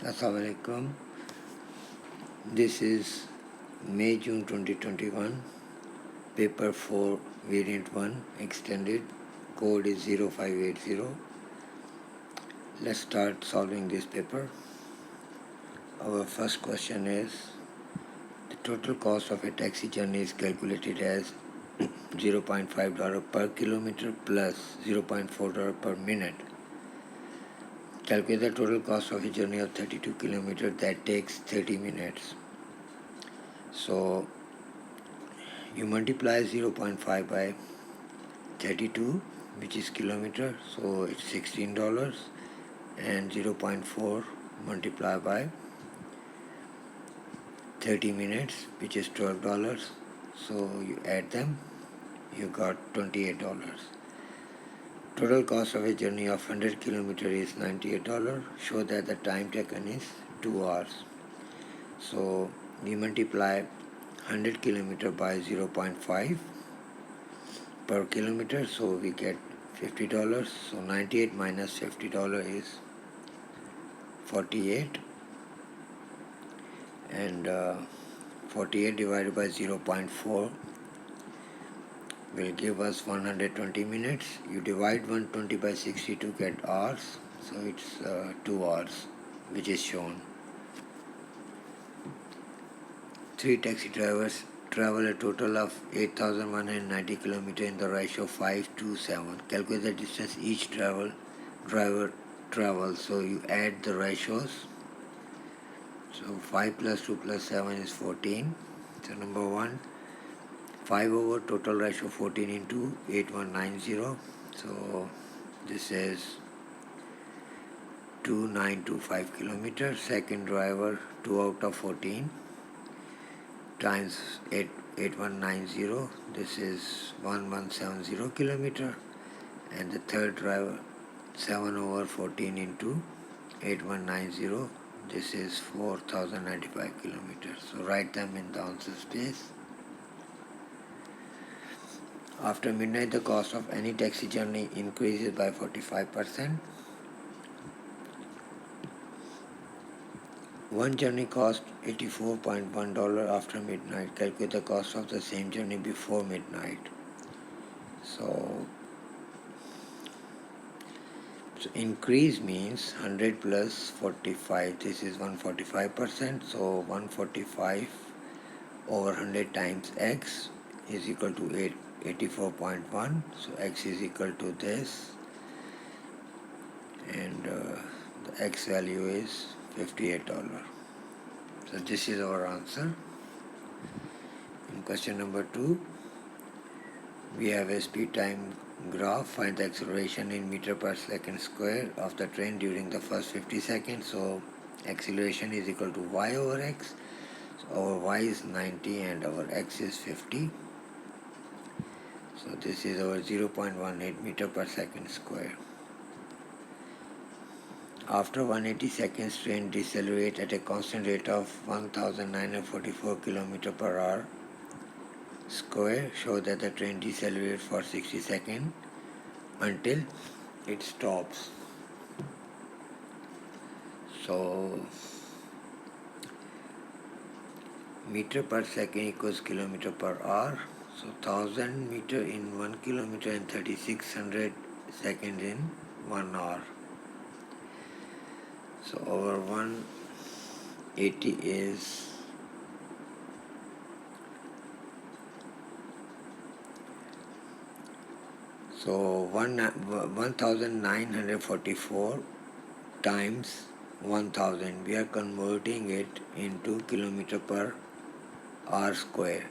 Assalamualaikum. This is May-June 2021, paper 4, variant 1, extended, code is 0580. Let's start solving this paper. Our first question is, the total cost of a taxi journey is calculated as $0.5 per kilometer plus $0.4 per minute. Calculate the total cost of a journey of 32 kilometers that takes 30 minutes. So you multiply 0.5 by 32, which is kilometer, so it's $16, and 0.4 multiplied by 30 minutes, which is $12. So you add them, you got $28. Total cost of a journey of 100 kilometers is $98. Show that the time taken is 2 hours. So we multiply 100 kilometers by 0.5 per kilometer, so we get $50. So 98 minus $50 is 48, and 48 divided by 0.4 will give us 120 minutes. You divide 120 by 60 to get hours, so it's 2 hours, which is shown. 3 taxi drivers travel a total of 8,190 kilometers in the ratio 5 to 7. Calculate the distance each driver travels. So you add the ratios. So 5 plus 2 plus 7 is 14. So number 1, 5 over total ratio 14 into 8190. So this is 2925 kilometers. Second driver 2 out of 14 times 8190. This is 1170 kilometer. And the third driver 7 over 14 into 8190. This is 4095 kilometers. So write them in the answer space. After midnight, the cost of any taxi journey increases by 45%. One journey cost $84.1 after midnight. Calculate the cost of the same journey before midnight. So increase means 100 plus 45. This is 145%. So 145 over 100 times x is equal to 84.1. So x is equal to this, and the x value is $58. So this is our answer. In question number 2, we have a speed time graph. Find the acceleration in meter per second square of the train during the first 50 seconds. So acceleration is equal to y over x. So our y is 90 and our x is 50. So this is our 0.18 meter per second square. After 180 seconds, train decelerates at a constant rate of 1944 km per hour square. Show that the train decelerates for 60 seconds until it stops. So meter per second equals kilometer per hour. So 1000 meter in 1 kilometer and 3600 seconds in 1 hour. So our 180 is so 1944 times 1000. We are converting it into kilometer per hour square.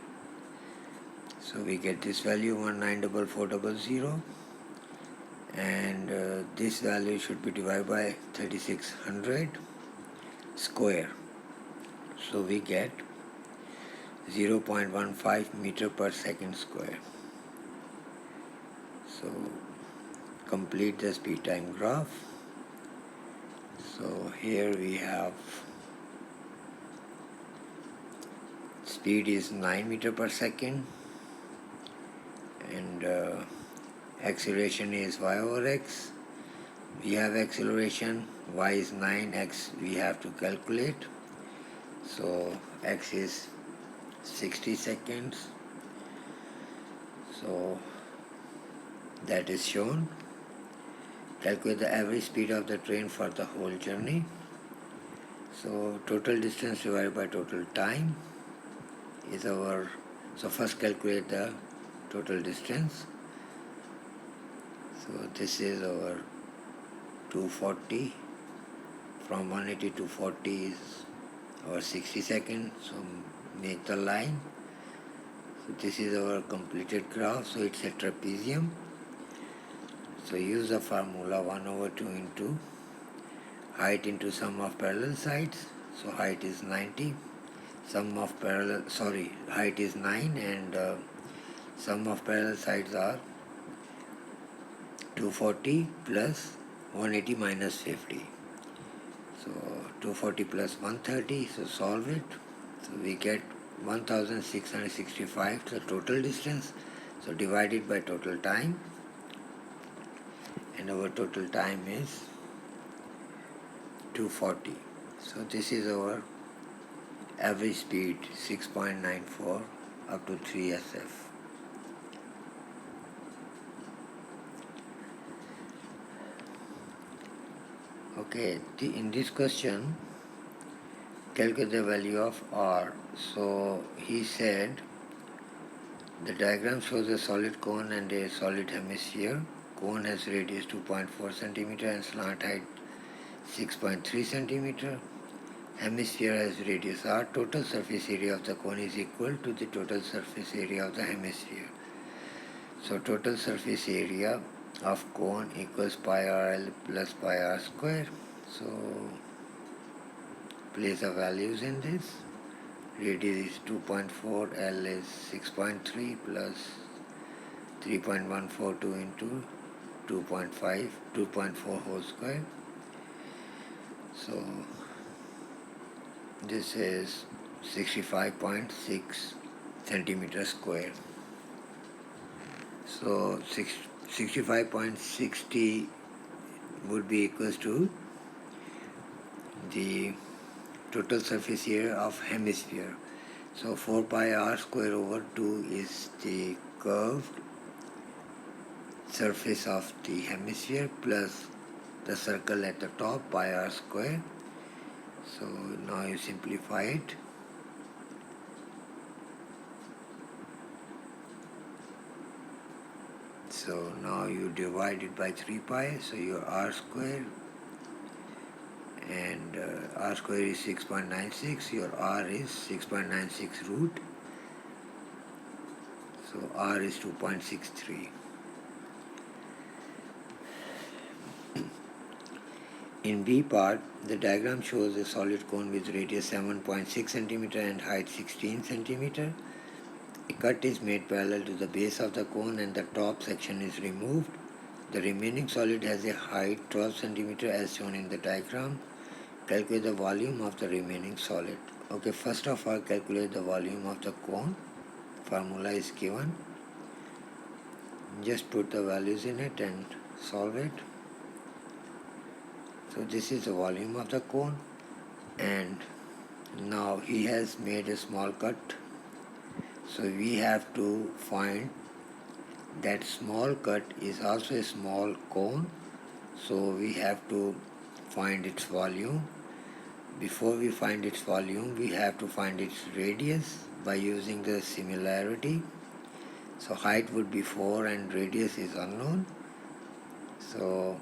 So we get this value 194400, and this value should be divided by 3600 square. So we get 0.15 meter per second square. So complete the speed time graph. So here we have speed is 9 meter per second, and acceleration is y over x. We have acceleration, y is 9, x we have to calculate. So x is 60 seconds. So that is shown. Calculate the average speed of the train for the whole journey. So total distance divided by total time is our, so first calculate the total distance. So this is our 240, from 180 to 40 is our 60 seconds, so make the line. So this is our completed graph, so it's a trapezium. So use the formula 1/2 into height into sum of parallel sides. So height is 90, height is 9 and sum of parallel sides are 240 plus 180 minus 50. So 240 plus 130, so solve it. So we get 1665, the total distance. So divided by total time, and our total time is 240. So this is our average speed, 6.94 up to 3 SF. Okay, in this question, calculate the value of R. So he said the diagram shows a solid cone and a solid hemisphere. Cone has radius 2.4 centimeter and slant height 6.3 centimeter. Hemisphere has radius R. Total surface area of the cone is equal to the total surface area of the hemisphere. So total surface area of cone equals pi RL plus pi R square. So place the values in this. Radius is 2.4, L is 6.3 plus 3.142 into 2.4 whole square. So this is 65.6 centimeter square. So 65.60 would be equals to the total surface area of hemisphere. So 4 pi r square over 2 is the curved surface of the hemisphere plus the circle at the top, pi r square. So now you simplify it. So now you divide it by 3 pi, so your r square, and r square is 6.96, your r is 6.96 root, so r is 2.63. In B part, the diagram shows a solid cone with radius 7.6 centimeter and height 16 centimeter. A cut is made parallel to the base of the cone and the top section is removed. The remaining solid has a height 12 centimeter as shown in the diagram. Calculate the volume of the remaining solid. Okay, first of all, calculate the volume of the cone. Formula is given. Just put the values in it and solve it. So this is the volume of the cone, and now he has made a small cut. So we have to find that small cut is also a small cone. So we have to find its volume. Before we find its volume, we have to find its radius by using the similarity. So height would be 4 and radius is unknown. So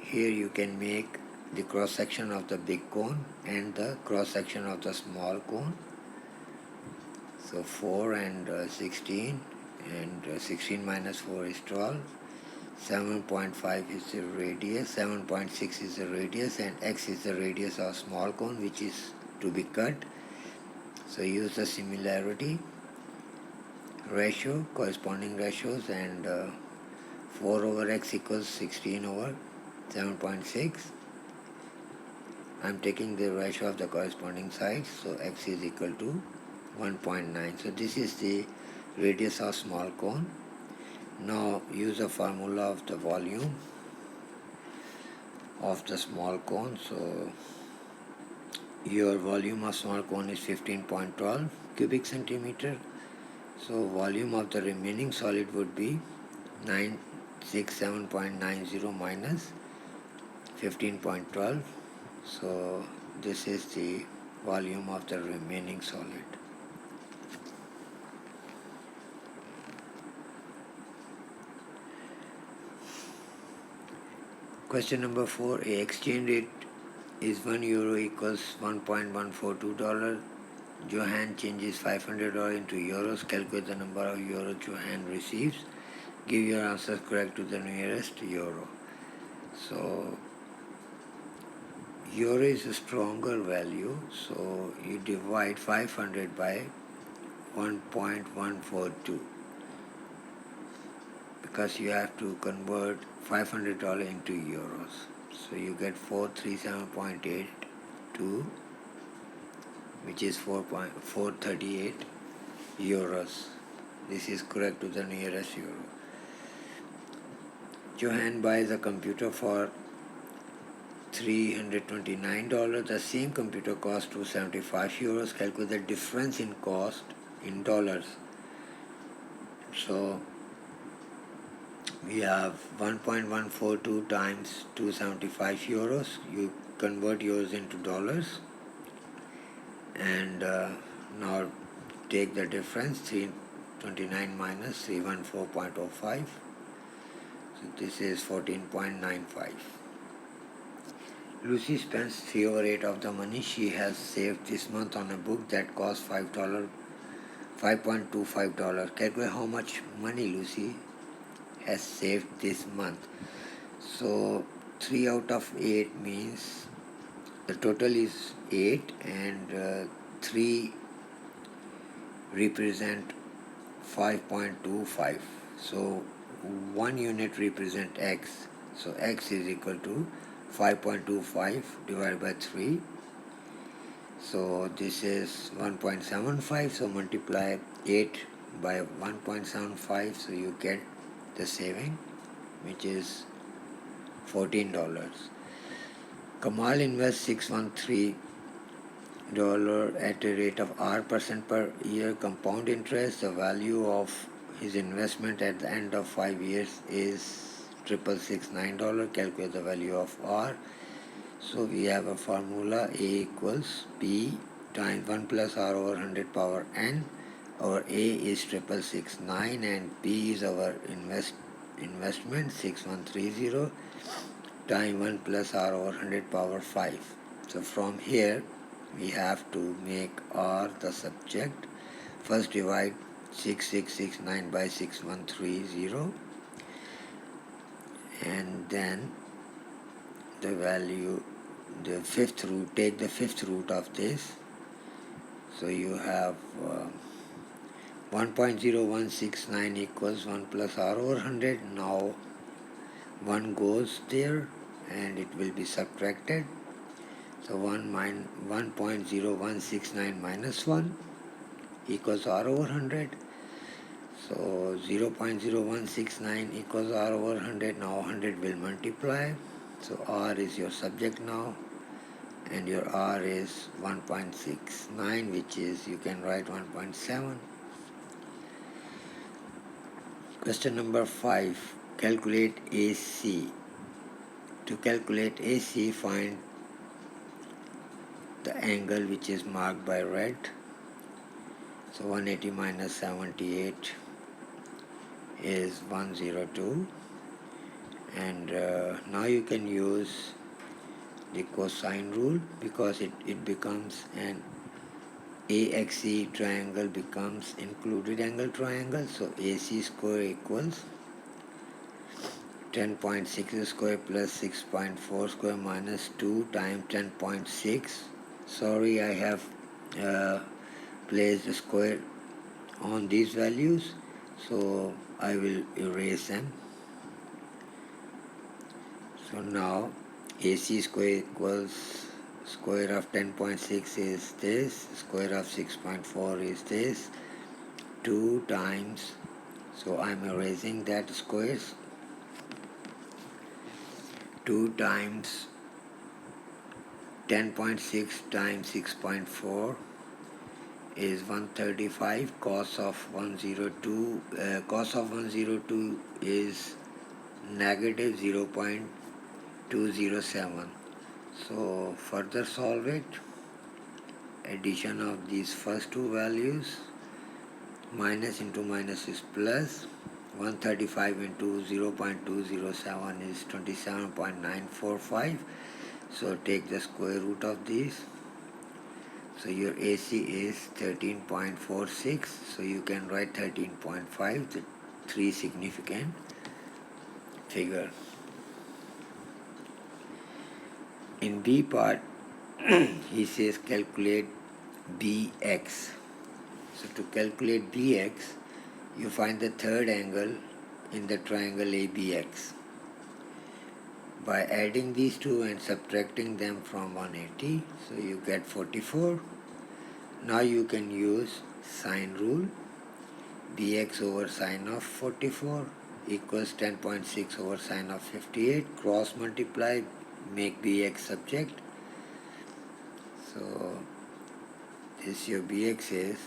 here you can make the cross section of the big cone and the cross section of the small cone. So 4 and 16, and 16 minus 4 is 12. 7.5 is the radius, 7.6 is the radius, and x is the radius of small cone which is to be cut. So use the similarity ratio, corresponding ratios, and 4 over x equals 16 over 7.6. I'm taking the ratio of the corresponding sides, so x is equal to 1.9. So this is the radius of small cone. Now use the formula of the volume. of the small cone. So your volume of small cone is 15.12 cubic centimeter. So volume of the remaining solid would be 967.90 minus 15.12. So this is the volume of the remaining solid. Question number 4. A exchange rate is €1 equals $1.142. Johan changes $500 into euros. Calculate the number of euros Johan receives. Give your answers correct to the nearest euro. So euro is a stronger value, so you divide 500 by 1.142 because you have to convert $500 into euros. So you get 437.82, which is 4.438 euros. This is correct to the nearest euro. Johan buys a computer for $329. The same computer costs €275. Calculate the difference in cost in dollars. So we have 1.142 times €275. You convert yours into dollars, and now take the difference, 329 minus 314.05. So this is 14.95. Lucy spends 3/8 of the money she has saved this month on a book that costs $5.25. Calculate how much money Lucy has saved this month. So 3 out of 8 means the total is 8, and 3 represent 5.25. So 1 unit represent x. So x is equal to 5.25 divided by 3. So this is 1.75. So multiply 8 by 1.75. So you get the saving, which is $14. Kamal invests $613 at a rate of R% per year compound interest. The value of his investment at the end of 5 years is $669. Calculate the value of R. So we have a formula: A equals P times 1 plus R over 100 power n. Our A is 669 and P is our investment 6130 times 1 plus R over 100 power 5. So from here we have to make R the subject. First divide 6669 by 6130, and then the value, the fifth root, take the fifth root of this. So you have 1.0169 equals 1 plus R over 100. Now 1 goes there and it will be subtracted. So 1.0169 minus 1 equals R over 100. So 0.0169 equals R over 100. Now 100 will multiply. So R is your subject now, and your R is 1.69, which is, you can write 1.7. Question number 5. Calculate AC. To calculate AC, find the angle which is marked by red. So 180 minus 78 is 102. And now you can use the cosine rule, because it becomes an AXE triangle becomes included angle triangle. So AC square equals 10.6 square plus 6.4 square minus 2 times 10.6. Sorry, I have placed a square on these values, so I will erase them. So now AC square equals square of 10.6 is this, square of 6.4 is this, 2 times, so I'm erasing that squares, 2 times 10.6 times 6.4 is 135. Cos of 102 is negative 0.207. So further solve it. Addition of these first two values, minus into minus is plus. 135 into 0.207 is 27.945. So take the square root of these. So your AC is 13.46. So you can write 13.5, the three significant figure. In B part, he says calculate BX. So to calculate BX, you find the third angle in the triangle ABX. By adding these two and subtracting them from 180, so you get 44. Now you can use sine rule. BX over sine of 44 equals 10.6 over sine of 58. Cross multiply, make BX subject. So this your BX is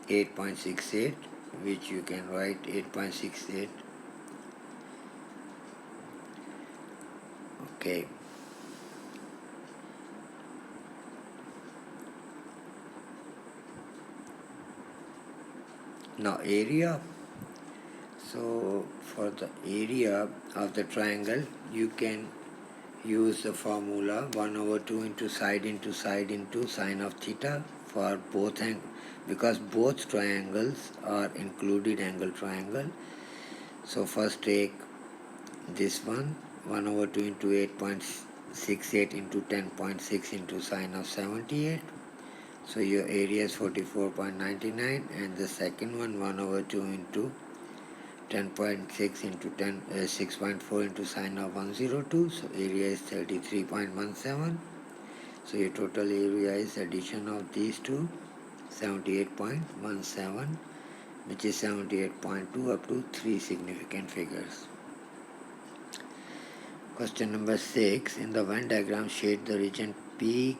8.68, which you can write 8.68. Okay. Now area. So for the area of the triangle, you can use the formula 1 over 2 into side into sine of theta for both because both triangles are included angle triangle. So first take this one, 1 over 2 into 8.68 into 10.6 into sine of 78. So your area is 44.99, and the second one, 1 over 2 into 10.6 into 6.4 into sine of 102. So area is 33.17. So your total area is addition of these two, 78.17, which is 78.2 up to three significant figures. Question number 6. In the Venn diagram, shade the region P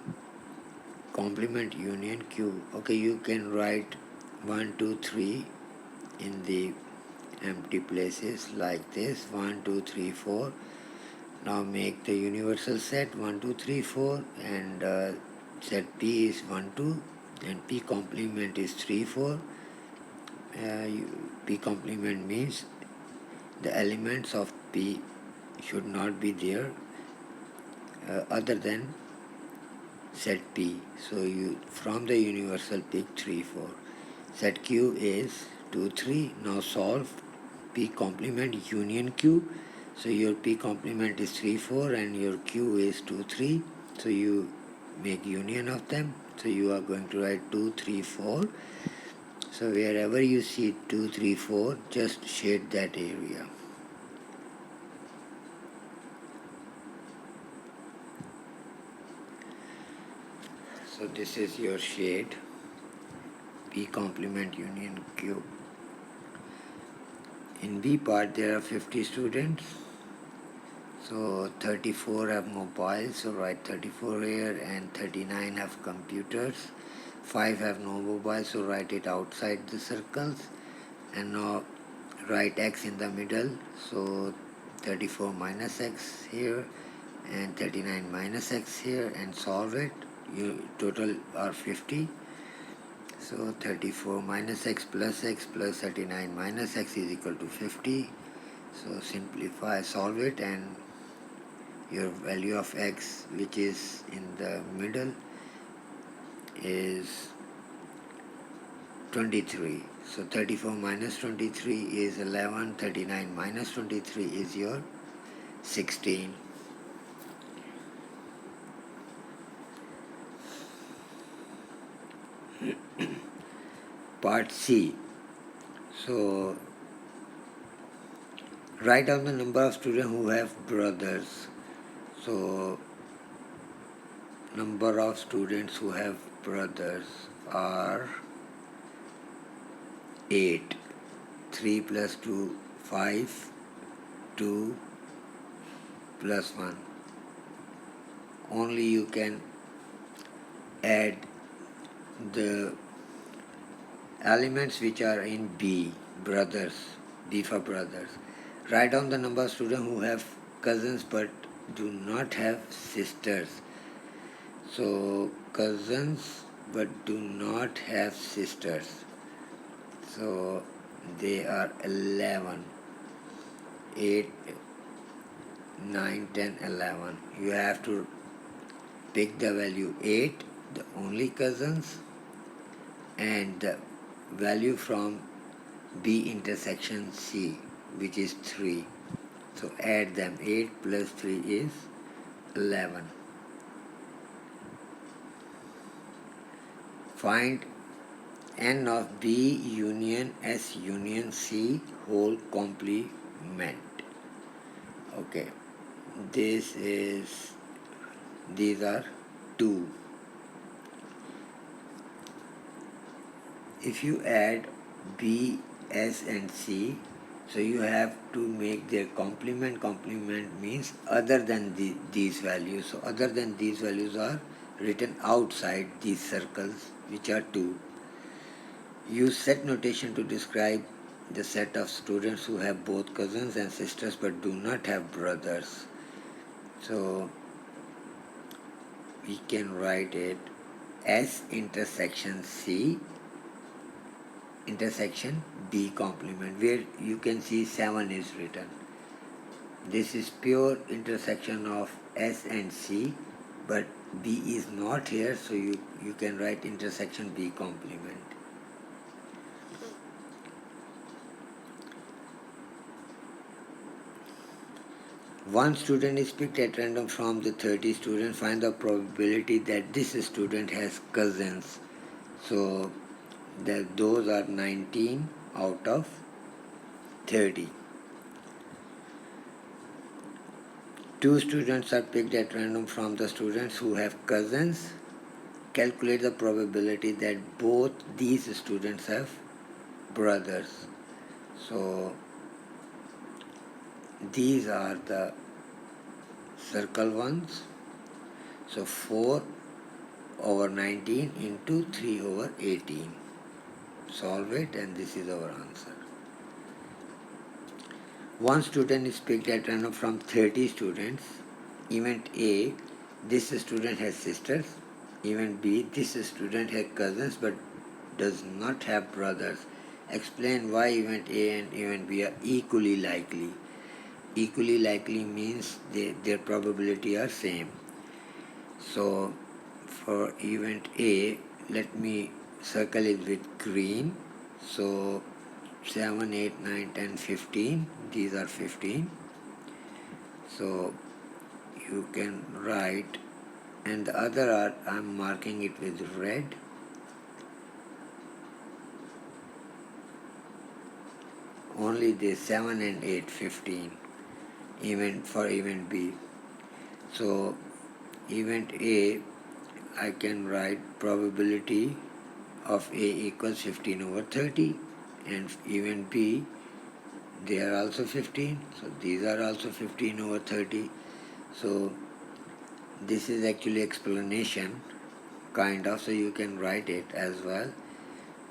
complement union Q. Okay, you can write 1, 2, 3 in the empty places like this. 1, 2, 3, 4. Now make the universal set 1, 2, 3, 4, and set P is 1, 2, and P complement is 3, 4. P complement means the elements of P should not be there other than set P. So you from the universal pick 3, 4. Set Q is 2, 3. Now solve P complement union Q. So your P complement is 3, 4 and your Q is 2, 3. So you make union of them. So you are going to write 2, 3, 4. So wherever you see 2, 3, 4, just shade that area. So this is your shade, P complement union Q. In B part there are 50 students. So 34 have mobiles, so write 34 here, and 39 have computers. 5 have no mobile, so write it outside the circles. And now write x in the middle. So 34 minus x here and 39 minus x here, and solve it. Your total are 50. So 34 minus x plus 39 minus x is equal to 50. So simplify, solve it, and your value of x, which is in the middle, is 23. So 34 minus 23 is 11. 39 minus 23 is your 16. Part C. So write down the number of students who have brothers. So number of students who have brothers are 8. 3 plus 2, 5. 2 plus 1. Only you can add the elements which are in B, brothers, B for brothers. Write down the number of students who have cousins but do not have sisters. So cousins but do not have sisters. So they are 11, 8, 9, 10, 11. You have to pick the value 8, the only cousins, and the value from B intersection C, which is 3. So add them. 8 plus 3 is 11. Find n of B union S union C whole complement. Okay, these are 2. If you add B, S and C, so you have to make their complement. Complement means other than these values. So other than these values are written outside these circles, which are 2. Use set notation to describe the set of students who have both cousins and sisters but do not have brothers. So we can write it S intersection C intersection B complement, where you can see 7 is written. This is pure intersection of S and C, but B is not here, so you can write intersection B complement. One student is picked at random from the 30 students. Find the probability that this student has cousins. So those are 19 out of 30. 2 students are picked at random from the students who have cousins. Calculate the probability that both these students have brothers. So these are the circle ones. So 4 over 19 into 3 over 18. Solve it and this is our answer. One student is picked at random from 30 students. Event A, this student has sisters. Event B, this student has cousins but does not have brothers. Explain why event A and event B are equally likely. Equally likely means their probability are same. So for event A, let me circle it with green. So 7, 8, 9, 10, 15. These are 15. So you can write, and the other are, I'm marking it with red. Only the 7 and 8, 15. Event for event B. So event A, I can write probability of A equals 15 over 30, and event B, they are also 15, so these are also 15 over 30. So this is actually explanation kind of, so you can write it as well.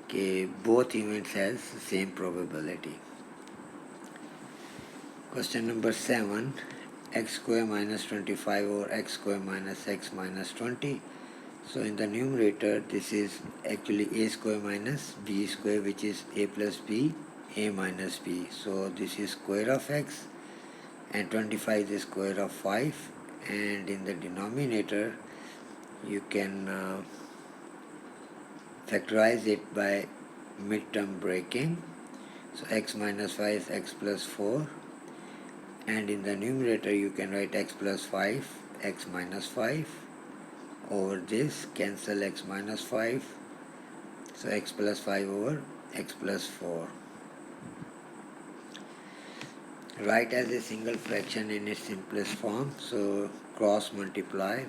Okay, both events has the same probability. Question number 7, x square minus 25 over x square minus x minus 20. So in the numerator, this is actually a square minus b square, which is a plus b, a minus b. So this is square of x, and 25 is the square of 5. And in the denominator, you can factorize it by midterm breaking. So x minus 5 is x plus 4. And in the numerator, you can write x plus 5, x minus 5. Over this, cancel x minus 5. So x plus 5 over x plus 4. Write as a single fraction in its simplest form. So cross multiply.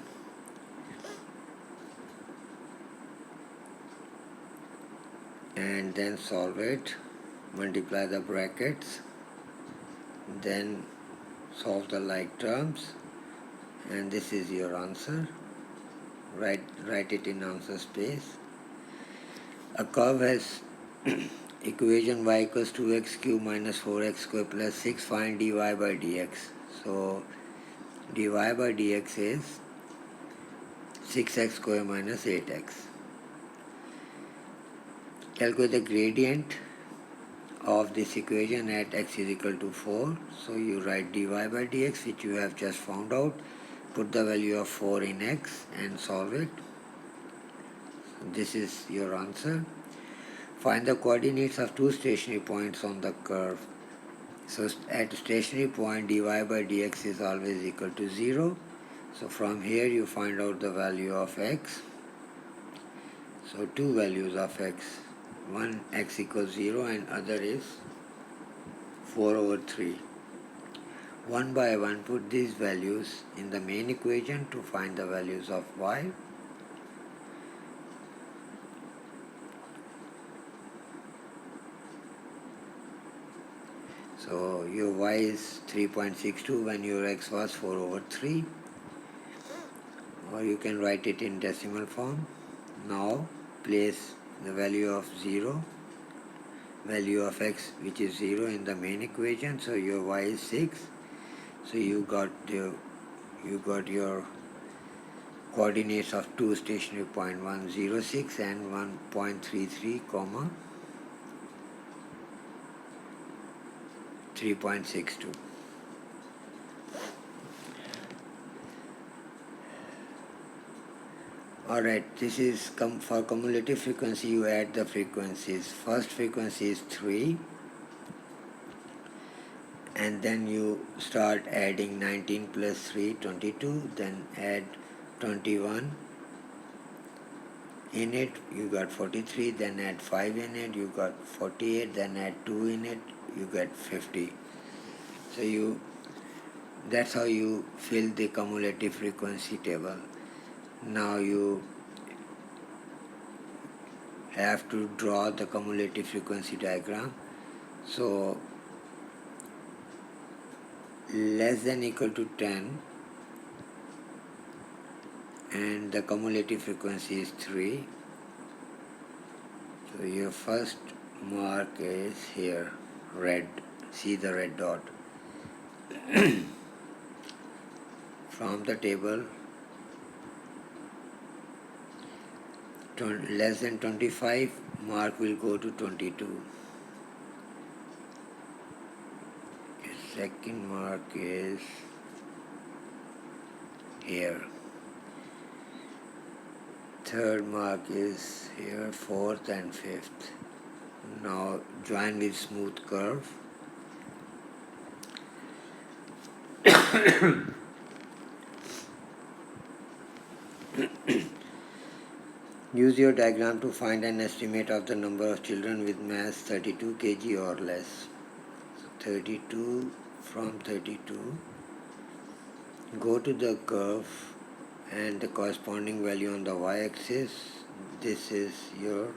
And then solve it. Multiply the brackets. Then solve the like terms, and this is your answer. Write it in answer space. A curve has equation y equals 2x cube minus 4x square plus 6. Find dy by dx. So dy by dx is 6x square minus 8x. Calculate the gradient of this equation at x is equal to 4. So you write dy by dx, which you have just found out. Put the value of 4 in x and solve it. This is your answer. Find the coordinates of two stationary points on the curve. So at stationary point, dy by dx is always equal to 0. So from here you find out the value of x. So two values of x. One x equals 0 and other is 4 over 3. One by one put these values in the main equation to find the values of y. So your y is 3.62 when your x was 4 over 3. Or you can write it in decimal form. Now place the value of 0, value of x which is 0 in the main equation. So your y is 6. So you got your coordinates of two stationary point 106 and 1.33 comma 3.62. Alright, this is for cumulative frequency. You add the frequencies. First frequency is 3, and then you start adding 19 plus 3, 22, then add 21 in it, you got 43, then add 5 in it, you got 48, then add 2 in it, you get 50. So that's how you fill the cumulative frequency table. Now you have to draw the cumulative frequency diagram. So less than equal to 10 and the cumulative frequency is 3. So your first mark is here, red. See the red dot. From the table, less than 25 mark will go to 22. Second mark is here. Third mark is here, fourth and fifth. Now join with smooth curve. Use your diagram to find an estimate of the number of children with mass 32 kg or less. So 32, from 32, go to the curve and the corresponding value on the y-axis. This is your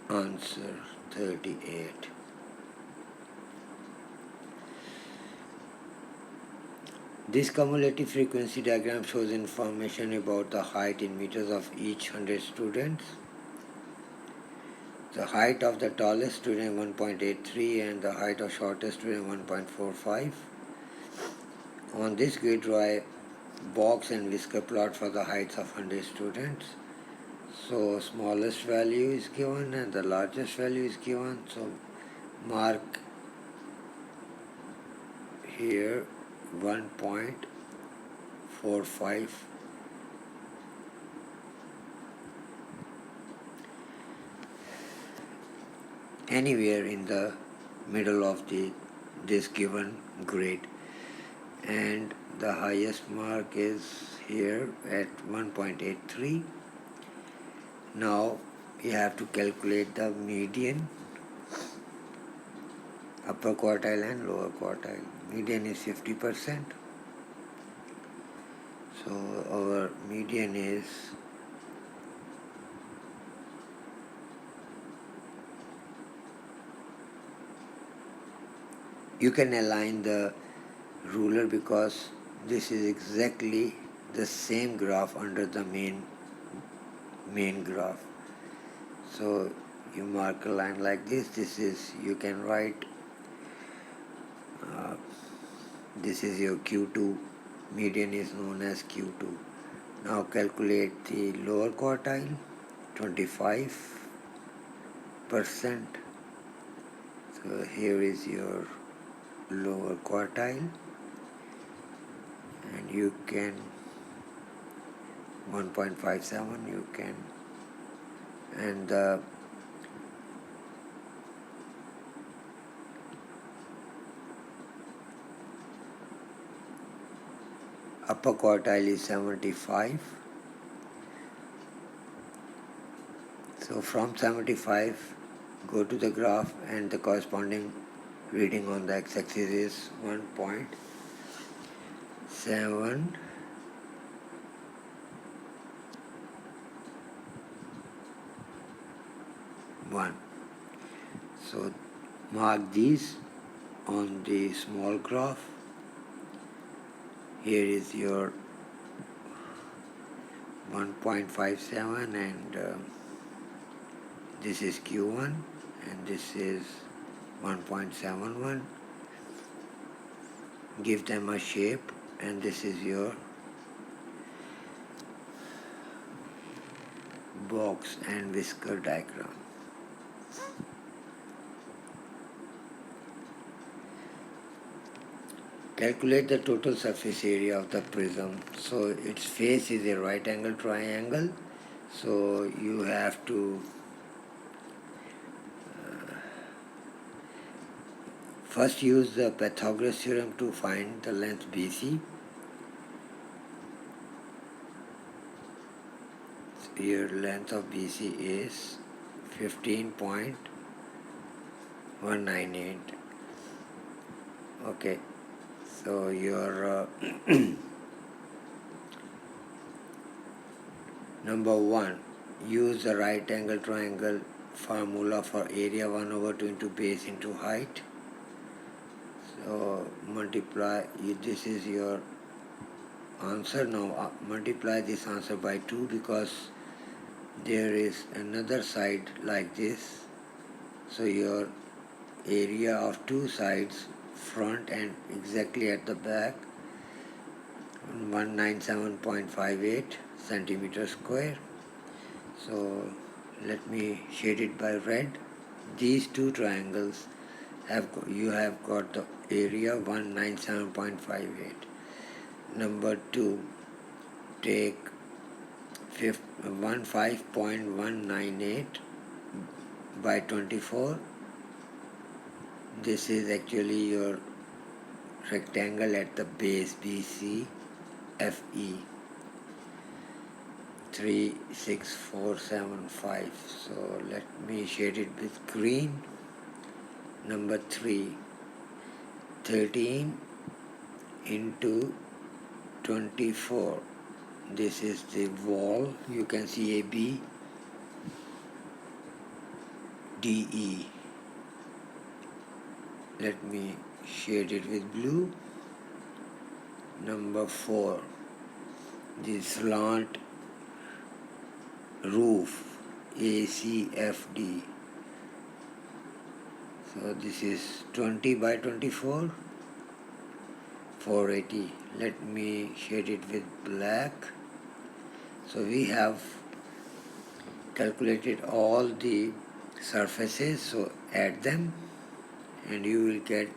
answer, 38. This cumulative frequency diagram shows information about the height in meters of each 100 students. The height of the tallest student 1.83 and the height of shortest student 1.45. On this grid, draw a box and whisker plot for the heights of 100 students. So smallest value is given and the largest value is given. So mark here 1.45. Anywhere in the middle of this given grid, and the highest mark is here at 1.83. Now you have to calculate the median, upper quartile and lower quartile. Median is 50%. So our median is you can align the ruler because this is exactly the same graph under the main graph. So you mark a line like this. This is, you can write, this is your Q2, median is known as Q2. Now calculate the lower quartile, 25%. So here is your lower quartile, and you can 1.57 you can, and the upper quartile is 75. So from 75 go to the graph, and the corresponding reading on the x-axis is 1.71. So mark these on the small graph. Here is your 1.57, and this is Q1, and this is 1.71. Give them a shape, and this is your box and whisker diagram. Calculate the total surface area of the prism. So its face is a right angle triangle, so you have to first use the Pythagoras theorem to find the length BC. Your length of BC is 15.198. Okay, so your number 1, use the right angle triangle formula for area 1/2 into base into height. So multiply, this is your answer. Now multiply this answer by 2 because there is another side like this. So your area of two sides, front and exactly at the back, 197.58 centimeter square. So let me shade it by red. These two triangles you have got the area 197.58. Number 2, take 15.198 by 24. This is actually your rectangle at the base BC FE 36475. So let me shade it with green. Number 3, 13 into 24. This is the wall. You can see AB, DE. Let me shade it with blue. Number 4, the slant roof, ACFD. So this is 20 by 24, 480. Let me shade it with black. So we have calculated all the surfaces, so add them and you will get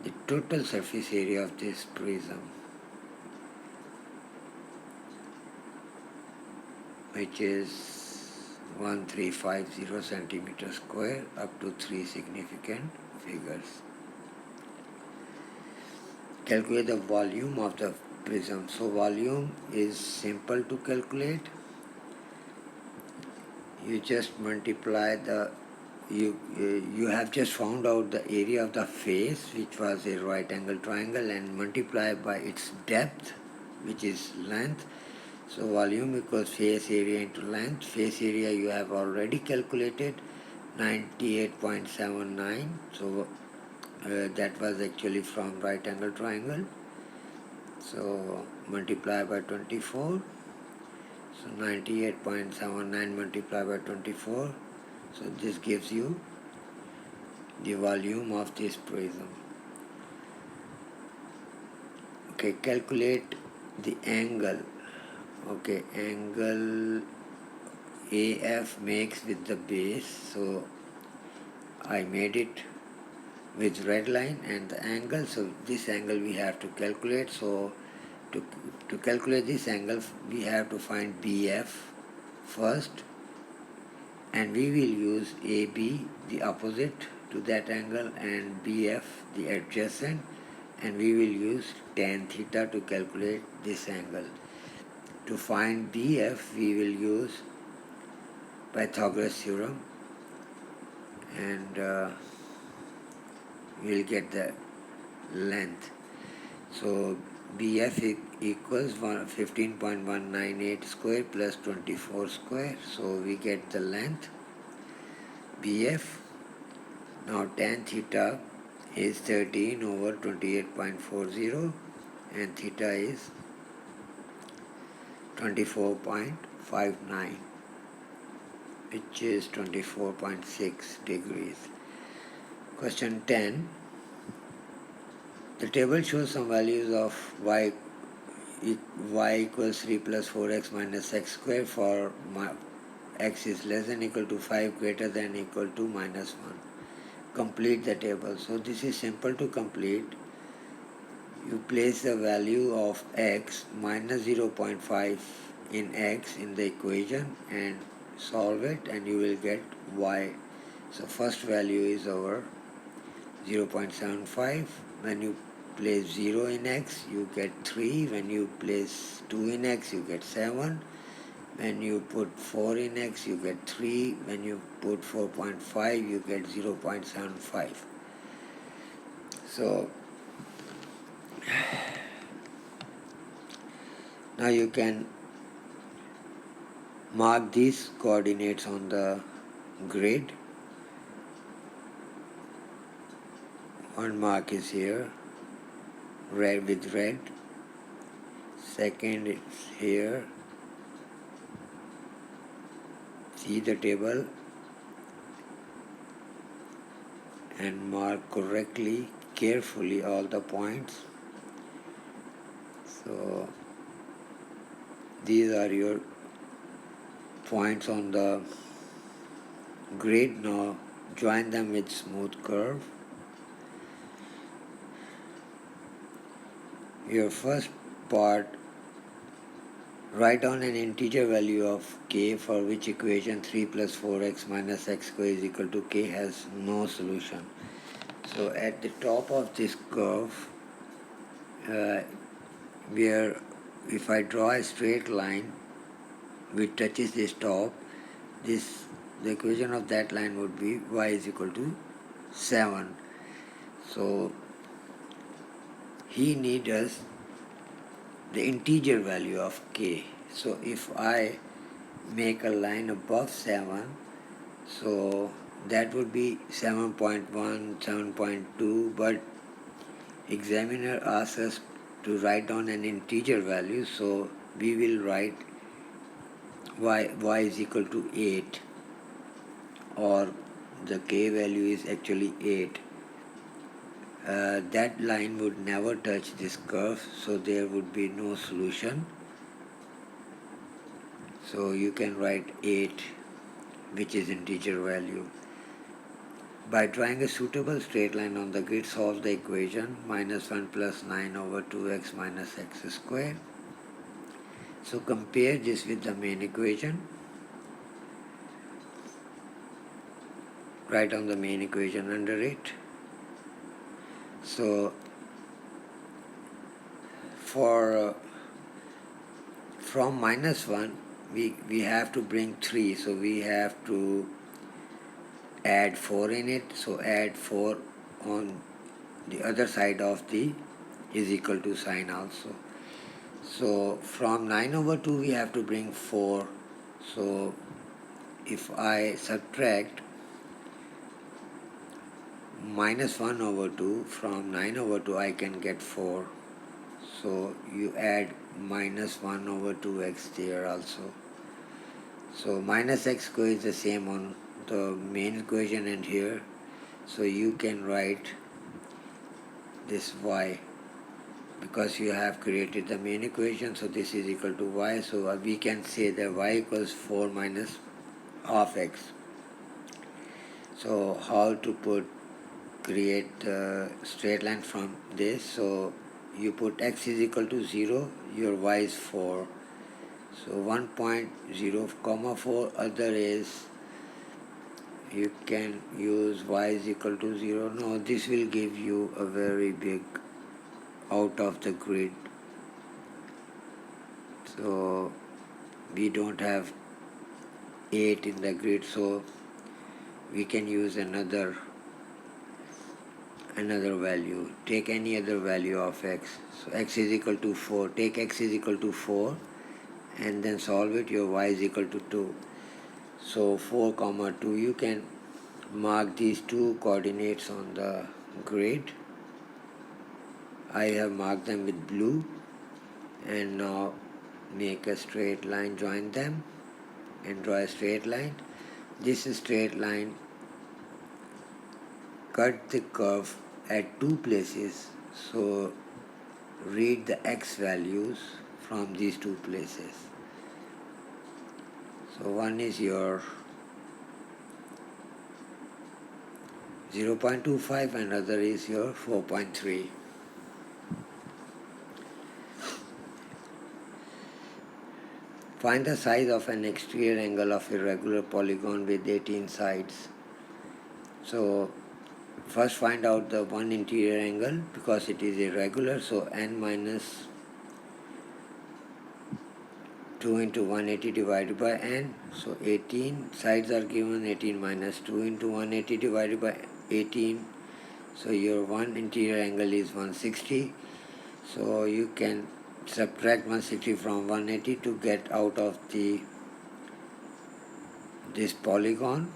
the total surface area of this prism, which is 1350 centimeter square up to 3 significant figures. Calculate the volume of the prism. So volume is simple to calculate. You just multiply the, you have just found out the area of the face, which was a right angle triangle, and multiply by its depth, which is length. So volume equals face area into length. Face area you have already calculated, 98.79. So that was actually from right angle triangle. So multiply by 24. So 98.79 multiplied by 24. So this gives you the volume of this prism. Okay, calculate the angle. Okay, angle AF makes with the base. So I made it with red line and the angle. So this angle we have to calculate. So to calculate this angle, we have to find BF first, and we will use AB, the opposite to that angle, and BF, the adjacent, and we will use tan theta to calculate this angle. To find BF, we will use Pythagoras theorem, and we will get the length. So BF equals 15.198 square plus 24 square. So we get the length BF. Now tan theta is 13 over 28.40 and theta is 24.59, which is 24.6 degrees. Question 10. The table shows some values of y equals 3 plus 4x minus x square for x is less than equal to 5, greater than equal to minus 1. Complete the table. So this is simple to complete. You place the value of x minus 0.5 in x in the equation and solve it, and you will get y. So first value is our 0.75. When you place 0 in x, you get 3. When you place 2 in x, you get 7. When you put 4 in x, you get 3. When you put 4.5, you get 0.75. So now you can mark these coordinates on the grid. One mark is here, red with red. Second is here. See the table and mark correctly, carefully all the points. So these are your points on the grid. Now join them with smooth curve. Your first part, write down an integer value of k for which equation 3 plus 4x minus x square is equal to k has no solution. So at the top of this curve, where if I draw a straight line which touches this top, the equation of that line would be y is equal to 7. So he needs us the integer value of k. So if I make a line above 7, so that would be 7.1, 7.2, but examiner asks us to write down an integer value, so we will write y is equal to 8, or the k value is actually 8. That line would never touch this curve, so there would be no solution. So you can write 8, which is integer value. By drawing a suitable straight line on the grid, solve the equation minus 1 plus 9 over 2x minus x square. So compare this with the main equation. Write down the main equation under it. So from minus 1, we have to bring 3, so we have to add 4 in it. So add 4 on the other side of the is equal to sign also. So from 9 over 2 we have to bring 4. So if I subtract minus 1 over 2, from 9 over 2 I can get 4. So you add minus 1 over 2x there also. So minus x is the same on the main equation and here. So you can write this y, because you have created the main equation, so this is equal to y. So we can say that y equals 4 minus half x. So how to create the straight line from this? So you put x is equal to 0, your y is 4. So 1.0 comma 4, other is, you can use y is equal to 0. No, this will give you a very big out of the grid. So we don't have 8 in the grid, so we can use another value. Take any other value of x. So x is equal to 4. Take x is equal to 4 and then solve it. Your y is equal to 2. So 4 comma 2, you can mark these two coordinates on the grid. I have marked them with blue, and now make a straight line, join them and draw a straight line. This straight line cut the curve at two places, so read the x values from these two places. So one is your 0.25 and other is your 4.3. Find the size of an exterior angle of a regular polygon with 18 sides. So first find out the one interior angle, because it is irregular, so n minus 2 into 180 divided by n. So 18 sides are given, 18 minus 2 into 180 divided by 18. So your one interior angle is 160. So you can subtract 160 from 180 to get out of this polygon,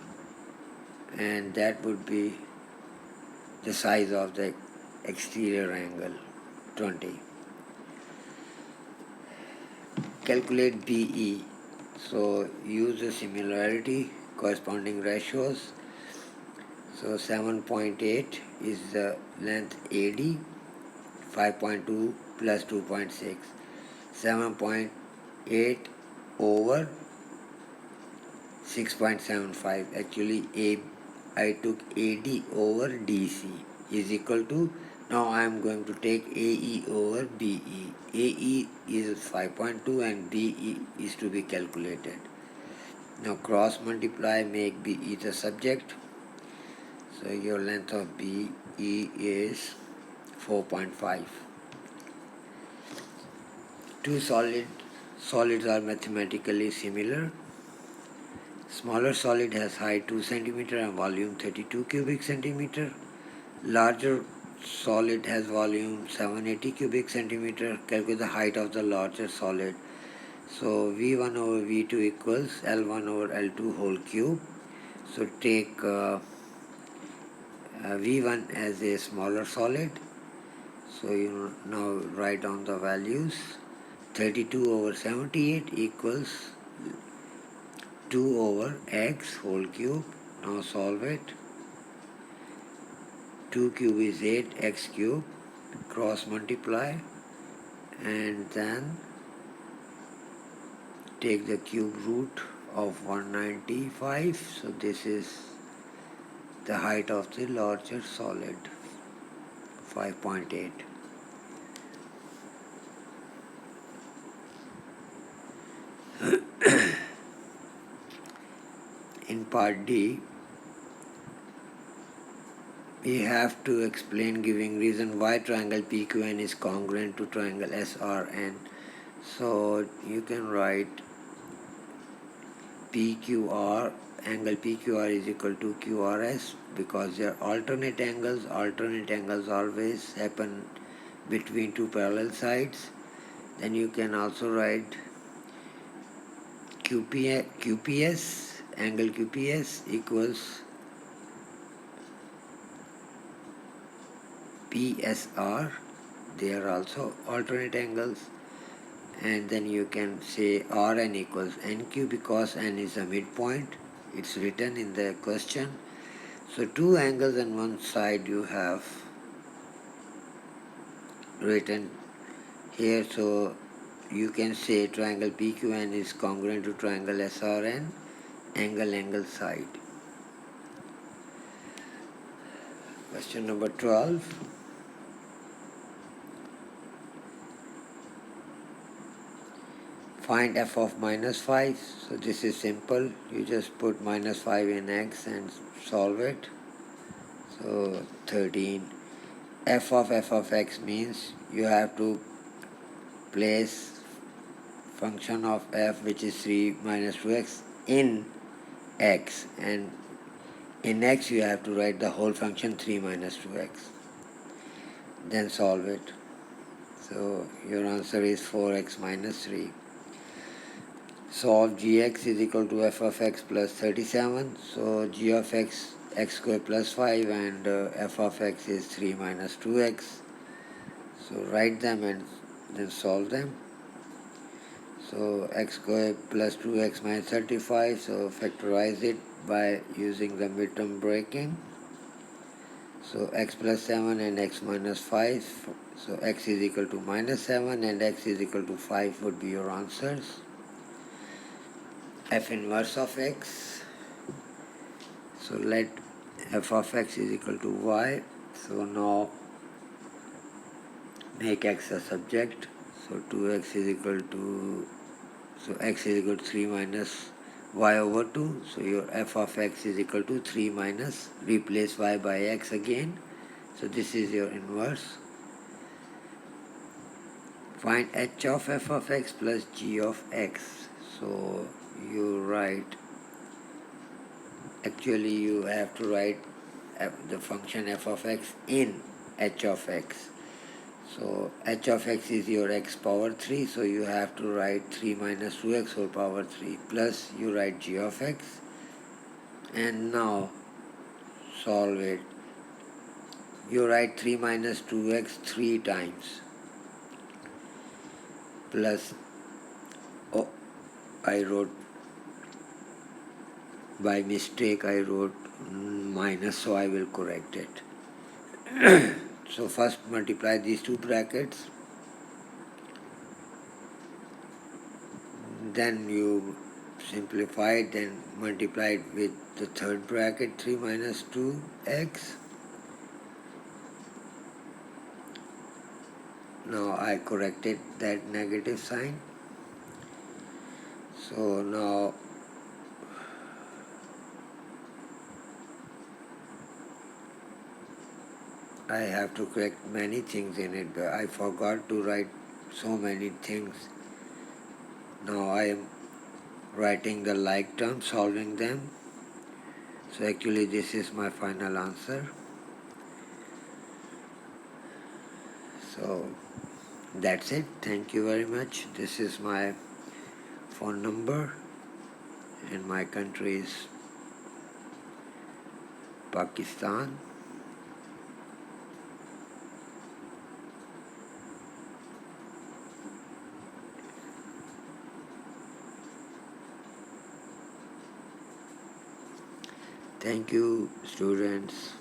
and that would be the size of the exterior angle, 20. Calculate BE. So use the similarity corresponding ratios. So 7.8 is the length AD, 5.2 plus 2.6. 7.8 over 6.75. Actually I took AD over DC is equal to, now I am going to take AE over BE. AE is 5.2 and BE is to be calculated. Now cross multiply, make BE the subject. So your length of BE is 4.5. Two solids are mathematically similar. Smaller solid has height 2 cm and volume 32 cubic centimeter. Larger solid has volume 780 cubic centimeter. Calculate the height of the larger solid. So V1 over V2 equals L1 over L2 whole cube. So take V1 as a smaller solid. So you now write down the values. 32 over 78 equals 2 over x whole cube. Now solve it. 2 cube is 8, x cube. Cross multiply and then take the cube root of 195. So this is the height of the larger solid, 5.8. In part D, we have to explain giving reason why triangle PQN is congruent to triangle SRN. So you can write PQR, angle PQR is equal to QRS, because they are alternate angles. Alternate angles always happen between two parallel sides. Then you can also write QPS, angle QPS equals PSR, they are also alternate angles. And then you can say Rn equals NQ because N is a midpoint. It's written in the question. So two angles on one side you have written here. So you can say triangle PQN is congruent to triangle SRN, angle side. Question number 12. Find f of minus 5. So this is simple. You just put minus 5 in x and solve it. So 13. F of x means you have to place function of f, which is 3 minus 2x, in x, and in x you have to write the whole function 3 minus 2x. Then solve it. So your answer is 4x minus 3. Solve gx is equal to f of x plus 37. So g of x, x square plus 5, and f of x is 3 minus 2x. So write them and then solve them. So x square plus 2x minus 35. So factorize it by using the midterm breaking. So x plus 7 and x minus 5. So x is equal to minus 7 and x is equal to 5 would be your answers. F inverse of x. So let f of x is equal to y. So now make x a subject. So 2x is equal to, so x is equal to 3 minus y over 2. So your f of x is equal to 3 minus, replace y by x again. So this is your inverse. Find h of f of x plus g of x. So you write, actually you have to write the function f of x in h of x. So h of x is your x power 3, so you have to write 3 minus 2x whole power 3, plus you write g of x, and now solve it. You write 3 minus 2x 3 times, plus, oh, I wrote, by mistake I wrote minus, so I will correct it. So first multiply these two brackets, then you simplify it, then multiply it with the third bracket, 3 minus 2x. Now I corrected that negative sign. So now I have to correct many things in it, but I forgot to write so many things. Now I am writing the like terms, solving them. So actually this is my final answer. So that's it. Thank you very much. This is my phone number, and my country is Pakistan. Thank you, students.